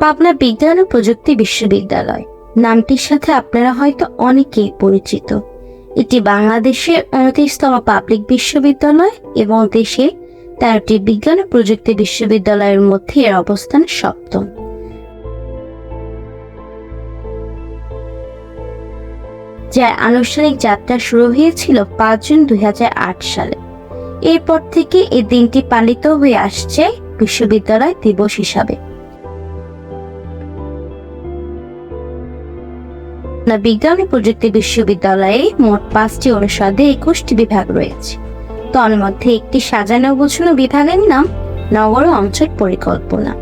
পাবনা বিজ্ঞান ও প্রযুক্তি বিশ্ববিদ্যালয় নামটির সাথে আপনারা হয়তো অনেকেই পরিচিত। এটি বাংলাদেশের 29তম পাবলিক বিশ্ববিদ্যালয় এবং দেশে 13টি বিজ্ঞান ও প্রযুক্তি বিশ্ববিদ্যালয়ের মধ্যে এর অবস্থান সপ্তম। যার আনুষ্ঠানিক যাত্রা শুরু হয়েছিল 5 জুন 2008 সালে। এরপর থেকে এই দিনটি পালিত হয়ে আসছে বিশ্ববিদ্যালয় দিবস হিসাবে। বিজ্ঞান ও প্রযুক্তি বিশ্ববিদ্যালয়ে মোট 5টি অনুষদে 21টি বিভাগ রয়েছে। তন্মধ্যে একটি সাজানো গোছানো বিভাগের নাম নগর ও অঞ্চল পরিকল্পনা।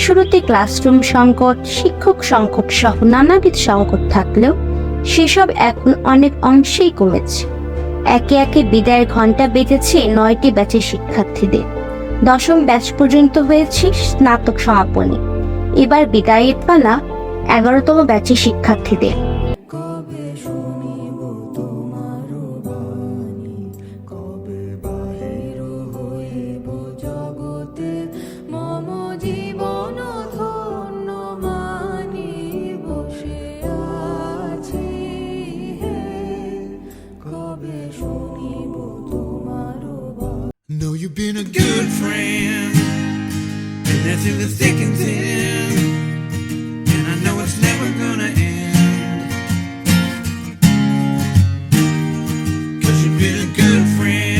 শুরুতে ক্লাসরুম সংকট, শিক্ষক সংকট সহ নানাবিধ সংকট থাকলেও সেসব এখন অনেক অংশেই কমেছে। একে একে বিদায়ের ঘণ্টা বেজেছে 9টি ব্যাচের শিক্ষার্থীদের। 10ম ব্যাচ পর্যন্ত হয়েছে স্নাতক সমাপনী। এবার বিদায়ের পালা 11তম ব্যাচের শিক্ষার্থীদের। Know you've been a good friend, and that's in the thick and thin, and I know it's never gonna end, 'cause you've been a good friend.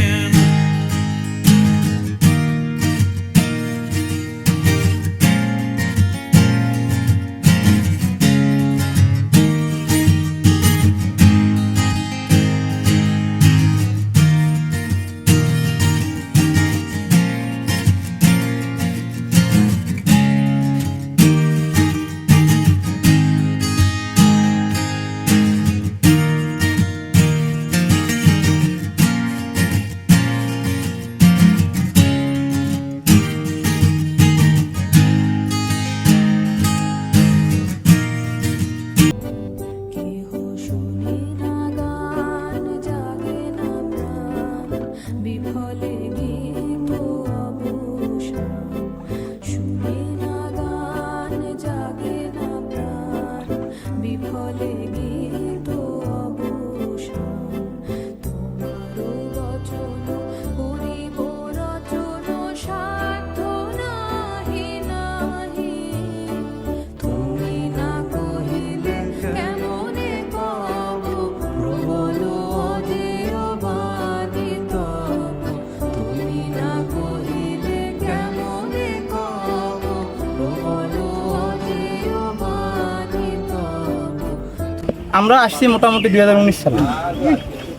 আমরা আসছি মোটামুটি 2019 সালে।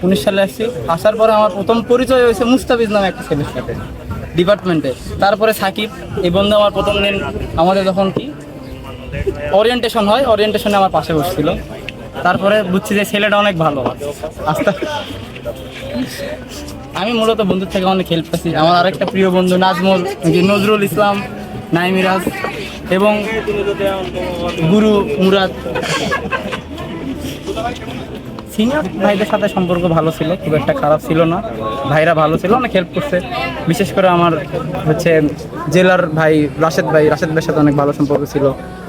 19 সালে আসছি। আসার পরে আমার প্রথম পরিচয় হয়েছে মুস্তাফিজ নামে একটা ছেলের সাথে ডিপার্টমেন্টে। তারপরে সাকিব, এই বন্ধু আমার প্রথম দিন আমাদের যখন কি ওরিয়েন্টেশন হয়, ওরিয়েন্টেশনে আমার পাশে বসছিল। তারপরে বুঝছি যে ছেলেটা অনেক ভালো। আস্তে আমি মূলত বন্ধুর থেকে অনেক হেল্প পাচ্ছি। আমার আরেকটা প্রিয় বন্ধু নজরুল ইসলাম, নাইমিরাজ এবং গুরু মুরাদ, সিনিয়র ভাইদের সাথে সম্পর্ক ভালো ছিল, খুব একটা খারাপ ছিল না। ভাইরা ভালো ছিল, অনেক হেল্প করছে। বিশেষ করে আমার জেলার ভাই রাশেদ ভাইয়ের সাথে অনেক ভালো সম্পর্ক ছিল।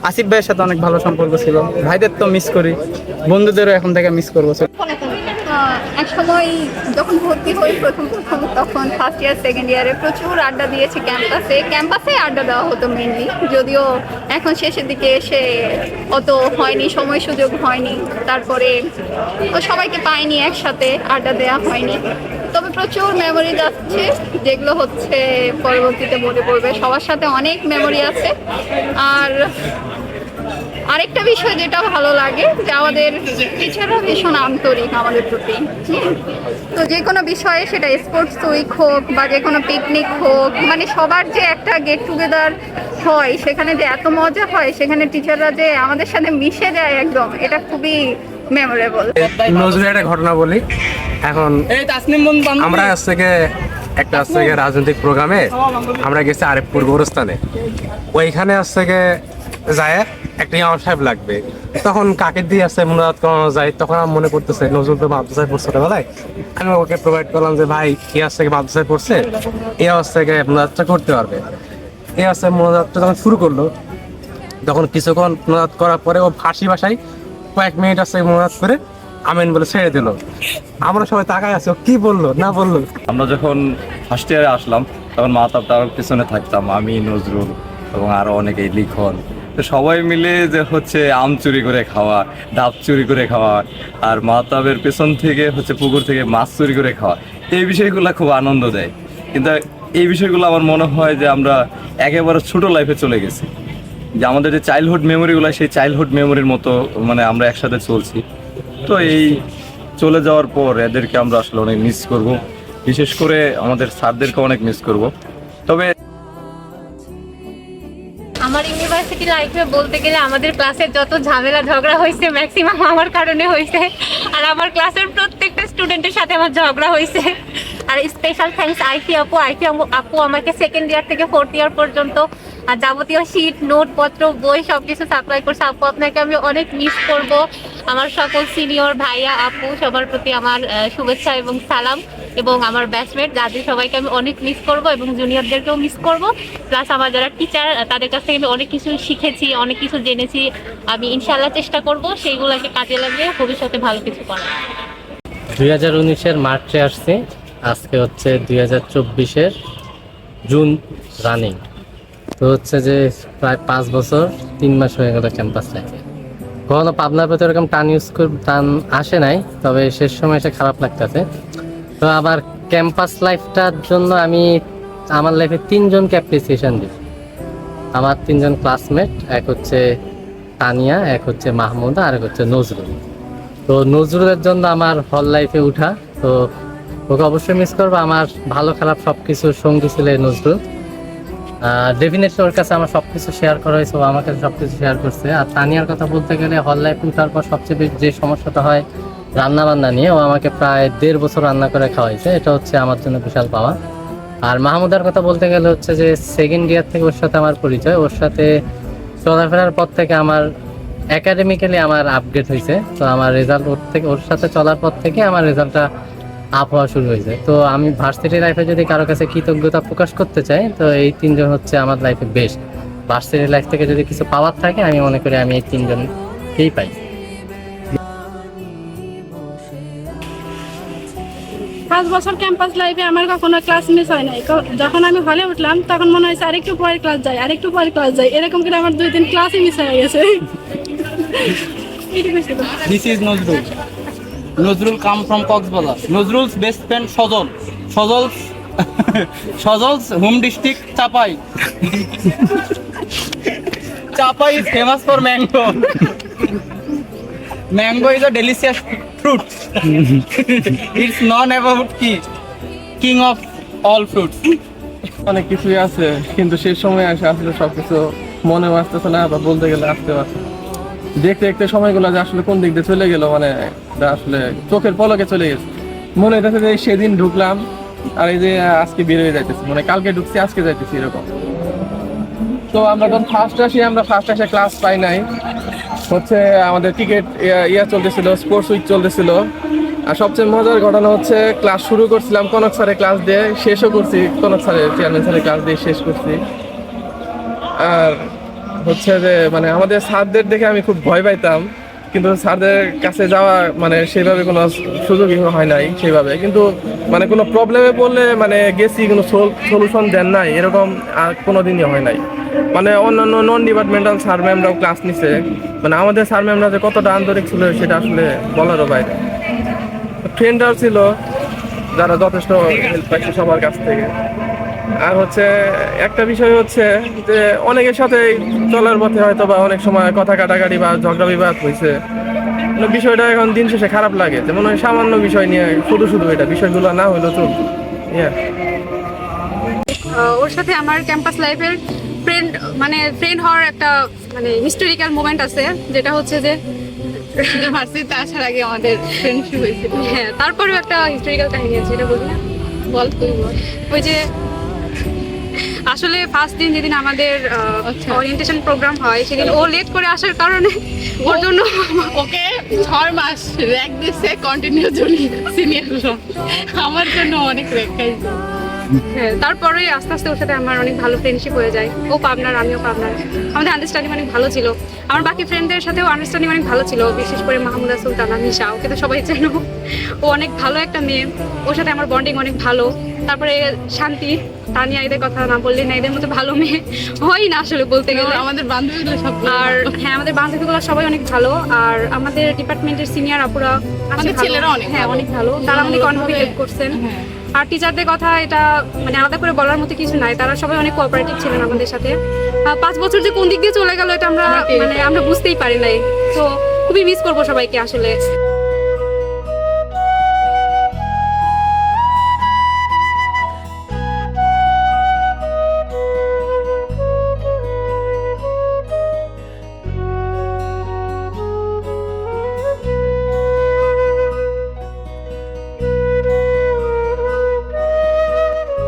আসিফ ভাইয়ের সাথে অনেক ভালো সম্পর্ক ছিল। ভাইদের তো মিস করি, বন্ধুদেরও এখন থেকে মিস করবো। এক সময় যখন ভর্তি হই প্রথম তখন ফার্স্ট ইয়ার সেকেন্ড ইয়ারে প্রচুর আড্ডা দিয়েছি ক্যাম্পাসে আড্ডা দেওয়া হতো মেনলি। যদিও এখন শেষের দিকে এসে অত হয়নি, সময় সুযোগ হয়নি, তারপরে সবাইকে পাইনি, একসাথে আড্ডা দেওয়া হয়নি। তবে প্রচুর মেমোরি যাচ্ছে, যেগুলো পরবর্তীতে মনে পড়বে। সবার সাথে অনেক মেমোরি আছে। আর আরেকটা বিষয় যেটা ভালো লাগে যে আমাদের টিচাররা ভীষণ আন্তরিক আমাদের প্রতি। তো যে কোনো বিষয়ে, সেটা স্পোর্টস উইক হোক বা যে কোনো পিকনিক হোক, মানে সবার যে একটা গেট টুগেদার হয়, সেখানে যে এত মজা হয়, সেখানে টিচাররা যে আমাদের সাথে মিশে যায় একদম, এটা খুবই মেমোরেবল। নজরুলের একটা ঘটনা বলি। এখন আমরা একটা রাজনৈতিক প্রোগ্রামে আমরা গেছি আরিফপুর গোরস্থানে। ওইখানে যায় একটা ইমাম সাহেব লাগবে, তখন কাকে দিয়ে আসছে মুনাজাত করানো যায়, তখন আমি মনে করতেছে নজরুল তো মাদ্রাসায় পড়ছে ছোটবেলায়, আমি ওকে প্রোভাইড করলাম যে ভাই এই আজ থেকে মাদ্রাসায় পড়ছে, এই আওয়াজ থেকে মুনাজাতটা করতে পারবে। এই আওয়াজ মুনাজাতটা যখন শুরু করলো, তখন কিছুক্ষণ মুনাজাত করার পরে ও ফার্সি ভাষায় কয়েক মিনিট আসছে মুনাজাত করে আমিন বলে ছেড়ে দিল। আমরা সবাই তাকায় আছি ও কি বললো না বললো। আমরা যখন ফার্স্ট ইয়ারে আসলাম তখন মাহতাবটার পিছনে থাকতাম আমি, নজরুল এবং আরো অনেকেই, লিখন। তো সবাই মিলে যে হচ্ছে আম চুরি করে খাওয়া, ডাব চুরি করে খাওয়া, আর মাহতাবের পেছন থেকে হচ্ছে পুকুর থেকে মাছ চুরি করে খাওয়া, এই বিষয়গুলো খুব আনন্দ দেয়। কিন্তু এই বিষয়গুলো আমার মনে হয় যে আমরা একেবারে ছোট লাইফে চলে গেছি, যে আমাদের যে চাইল্ডহুড মেমোরিগুলো সেই চাইল্ডহুড মেমোরির মতো মানে আমরা একসাথে চলছি। তো এই চলে যাওয়ার পর এদেরকে আমরা আসলে অনেক মিস করব, বিশেষ করে আমাদের স্যারদেরকে অনেক মিস করব। তবে আমার ইউনিভার্সিটি লাইফে বলতে গেলে আমাদের ক্লাসের যত ঝামেলা ঝগড়া হয়েছে ম্যাক্সিমাম আমার কারণে হয়েছে, আর আমার ক্লাসের প্রত্যেকটা স্টুডেন্টের সাথে আমার ঝগড়া হয়েছে। আর স্পেশাল থ্যাঙ্কস আইফি আপু আমাকে সেকেন্ড ইয়ার থেকে ফোর্থ ইয়ার পর্যন্ত আর যাবতীয় শীট, নোটপত্র, বই সবকিছু সাপ্লাই করছে। আপু আপনাকে আমি অনেক মিস করব। আমার সকল সিনিয়র ভাইয়া আপু সবার প্রতি আমার শুভেচ্ছা এবং সালাম, এবং আমার ব্যাচমেট যাদের সবাইকে আমি অনেক মিস করব, এবং জুনিয়রদেরকেও মিস করব। প্লাস আমার যারা টিচার তাদের কাছ থেকে আমি অনেক কিছু শিখেছি, অনেক কিছু জেনেছি। আমি ইনশাআল্লাহ চেষ্টা করব সেইগুলোকে কাজে লাগিয়ে ভবিষ্যতে ভালো কিছু করার। 2019-এর মার্চে আসছি, আজকে হচ্ছে 2024-এর জুন রানিং। তো হচ্ছে যে প্রায় 5 বছর 3 মাস হয়ে গেল ক্যাম্পাস লাইফে। কখনো পাবনার প্রতি এরকম টান আসে নাই, তবে শেষ সময় এসে খারাপ লাগতেছে। তো আমার ক্যাম্পাস লাইফটার জন্য আমি আমার লাইফে 3 জনকে অ্যাপ্রিসিয়েশন দিই। আমার 3 জন ক্লাসমেট, এক হচ্ছে তানিয়া, এক হচ্ছে মাহমুদা, আর এক হচ্ছে নজরুল। তো নজরুলের জন্য আমার হল লাইফে উঠা, তো ওকে অবশ্যই মিস করবো। আমার ভালো খারাপ সব কিছুর সঙ্গী ছিল নজরুল। ডেফিনেটলি ওর কাছে আমার সব কিছু শেয়ার করা হয়েছে, ও আমার কাছে সব কিছু শেয়ার করছে। আর তানিয়ার কথা বলতে গেলে হল লাইফে উঠার পর সবচেয়ে বেশি যে সমস্যাটা হয় রান্না বান্না নিয়ে, ও আমাকে প্রায় 1.5 বছর রান্না করে খাওয়াইছে, এটা হচ্ছে আমার জন্য বিশাল পাওয়া। আর মাহমুদার কথা বলতে গেলে হচ্ছে যে সেকেন্ড ইয়ার থেকে ওর সাথে আমার পরিচয়, ওর সাথে চলাফেরার পর থেকে আমার একাডেমিক্যালি আমার আপগ্রেড হয়েছে। তো আমার রেজাল্ট ওর সাথে চলার পর থেকে আমার রেজাল্টটা আপ হওয়া শুরু হয়েছে। তো আমি ভার্সিটি লাইফে যদি কারো কাছে কৃতজ্ঞতা প্রকাশ করতে চাই, তো এই 3 জন হচ্ছে আমার লাইফে বেস্ট। ভার্সিটি লাইফ থেকে যদি কিছু পাওয়ার থাকে আমি মনে করি আমি এই 3 জনকেই পাই। 5 বছর ক্যাম্পাস লাইফে আমার কখনো ক্লাস মিস হয় নাই। যখন আমি হলে উঠলাম তখন মনে হয়েছে আরেকটু পরে ক্লাস যাই, এরকম করে আমার 2-3 ক্লাসই মিস হয়ে গেছে। This is Nozrul. Nozrul come from Coxbazar. Nozrul's best friend Sojol. Sojol's home district Chapai. Chapai is famous for mango. Mango is a delicious fruit. It's known about king of all fruits. অনেক কিছুই আছে, কিন্তু সেই সময় আসে আসলে সবকিছু মনেও আসতেছে না, বা বলতে গেলে আসতেও আসে। দেখতে দেখতে সময়গুলো যে আসলে কোন দিক দিয়ে চলে গেল, মানে আসলে চোখের পলকে চলে গেছে। মনে হইতেছে যে সেদিন ঢুকলাম আর এই যে আজকে বের হয়ে যাইতেছি, মানে কালকে ঢুকছি আজকে যাইতেছি এরকম। তো আমরা যখন ফার্স্ট আসে ক্লাস পাই নাই, হচ্ছে আমাদের ক্রিকেট চলতেছিল, স্পোর্টস উইক চলতেছিল। আর সবচেয়ে মজার ঘটনা হচ্ছে ক্লাস শুরু করছিলাম কনক স্যারের ক্লাস দিয়ে, শেষও করছি কনক স্যারের, চেয়ারম্যান স্যারের ক্লাস দিয়ে শেষ করছি। আর হচ্ছে যে মানে আমাদের স্যারদের দেখে আমি খুব ভয় পাইতাম, কিন্তু স্যারদের কাছে যাওয়া মানে সেইভাবে কোনো সুযোগই হয় নাই সেইভাবে। কিন্তু মানে কোনো প্রবলেমে পড়লে মানে গেছি, কোনো সলিউশন দেন নাই এরকম আর কোনো দিনই হয় নাই। মানে অন্যান্য নন ডিপার্টমেন্টাল স্যার ম্যামরাও ক্লাস নিছে, মানে আমাদের স্যার ম্যামরা যে কতটা আন্তরিক ছিল সেটা আসলে বলারও বাইরে। ফ্রেন্ডরাও ছিল যারা যথেষ্ট হেল্প পাইছে সবার কাছ থেকে। আর হচ্ছে একটা বিষয় হচ্ছে যে অনেকের সাথে চলার পথে হয়তো বা অনেক সময় কথা কাটাকাটি বা ঝগড়া বিবাদ হয়েছে, বিষয়টা এখন দিন শেষে খারাপ লাগে, যেমন ওই সামান্য বিষয় নিয়ে শুধু এটা বিষয়গুলো না হইলো তো। ওর সাথে আমার ক্যাম্পাস লাইফের ফ্রেন্ড হওয়ার একটা মানে হিস্টোরিক্যাল মোমেন্ট আছে, যেটা হচ্ছে যে ভার্সিটিতে আসার আগে আমাদের ফ্রেন্ডশিপ হয়েছিল। হ্যাঁ, তারপরেও একটা হিস্টোরিক্যাল কাহিনী আছে, এটা বলি না? বল তুই বল। ওই যে আসলে ফার্স্ট দিন যেদিন আমাদের ওরিয়েন্টেশন প্রোগ্রাম হয় সেদিন ও লেট করে আসার কারণে ওর জন্য ওকে 6 মাস র্যাক দিচ্ছে কন্টিনিউ জুনি সিনিয়র আমার জন্য অনেক র্যাক খাইছে। হ্যাঁ, তারপরে আস্তে আস্তে ওর সাথে আমার অনেক ভালো ফ্রেন্ডশিপ হয়ে যায়। ও পাবনার, আমিও পাবনার, আমাদের আন্ডারস্ট্যান্ডিং অনেক ভালো ছিল। আমার বাকি ফ্রেন্ডদের সাথেও আন্ডারস্ট্যান্ডিং অনেক ভালো ছিল, বিশেষ করে মাহমুদা সুলতানা নিশা, ওকে তো সবাই চেনো। ও অনেক ভালো একটা মেয়ে, ওর সাথে আমার বন্ডিং অনেক ভালো। তারপরে শান্তি, তানিয়া, এদের কথা না বললে না, এদের মতো ভালো মেয়ে হয় না আসলে বলতে গেলে। আমাদের বান্ধবীগুলো সব আর হ্যাঁ, আমাদের বান্ধবীগুলো সবাই অনেক ভালো। আর আমাদের ডিপার্টমেন্টের সিনিয়র আপুরা আমাদের ছেলেরা অনেক হ্যাঁ অনেক ভালো, তারা আমাদেরকে অনেকভাবে হেল্প করছেন। আর টিচারদের কথা এটা মানে আলাদা করে বলার মতো কিছু নাই, তারা সবাই অনেক কোঅপারেটিভ ছিলেন আমাদের সাথে। 5 বছর যে কোন দিক দিয়ে চলে গেল এটা আমরা বুঝতেই পারি নাই। তো খুবই মিস করবো সবাইকে আসলে।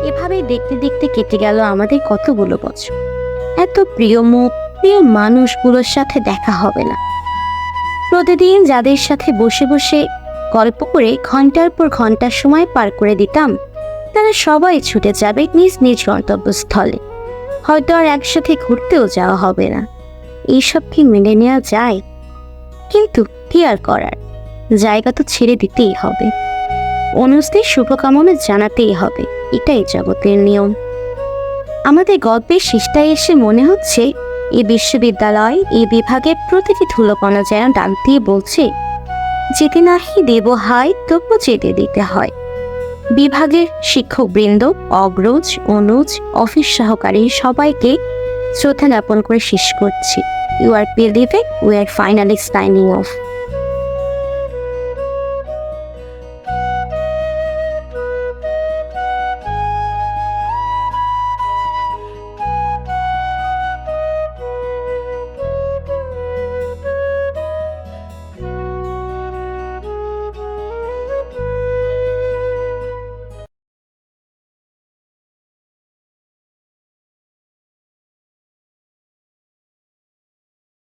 এভাবে দেখতে দেখতে কেটে গেল আমাদের কতগুলো বছর। এত প্রিয় মুখ, প্রিয় মানুষগুলোর সাথে দেখা হবে না। প্রতিদিন যাদের সাথে বসে বসে গল্প করে ঘন্টার পর ঘন্টা সময় পার করে দিতাম, তারা সবাই ছুটে যাবে নিজ নিজ গন্তব্যস্থলে। হয়তো আর একসাথে ঘুরতেও যাওয়া হবে না। এইসব কি মেনে নেওয়া যায়? কিন্তু কি আর করার, জায়গা তো ছেড়ে দিতেই হবে। অনুজদের শুভকামনা জানাতেই হবে, এটাই জগতের নিয়ম। আমাদের গল্পের শেষটায় এসে মনে হচ্ছে এই বিশ্ববিদ্যালয়, এই বিভাগের প্রতিটি ধুলোকণা যেন ডাক দিয়ে বলছে, যেতে নাহি দেব হায় তবু যেতে দিতে হয়। বিভাগের শিক্ষকবৃন্দ, অগ্রজ, অনুজ, অফিস সহকারী সবাইকে শ্রদ্ধা জ্ঞাপন করে শেষ করছি। You are believing, we are finally signing of.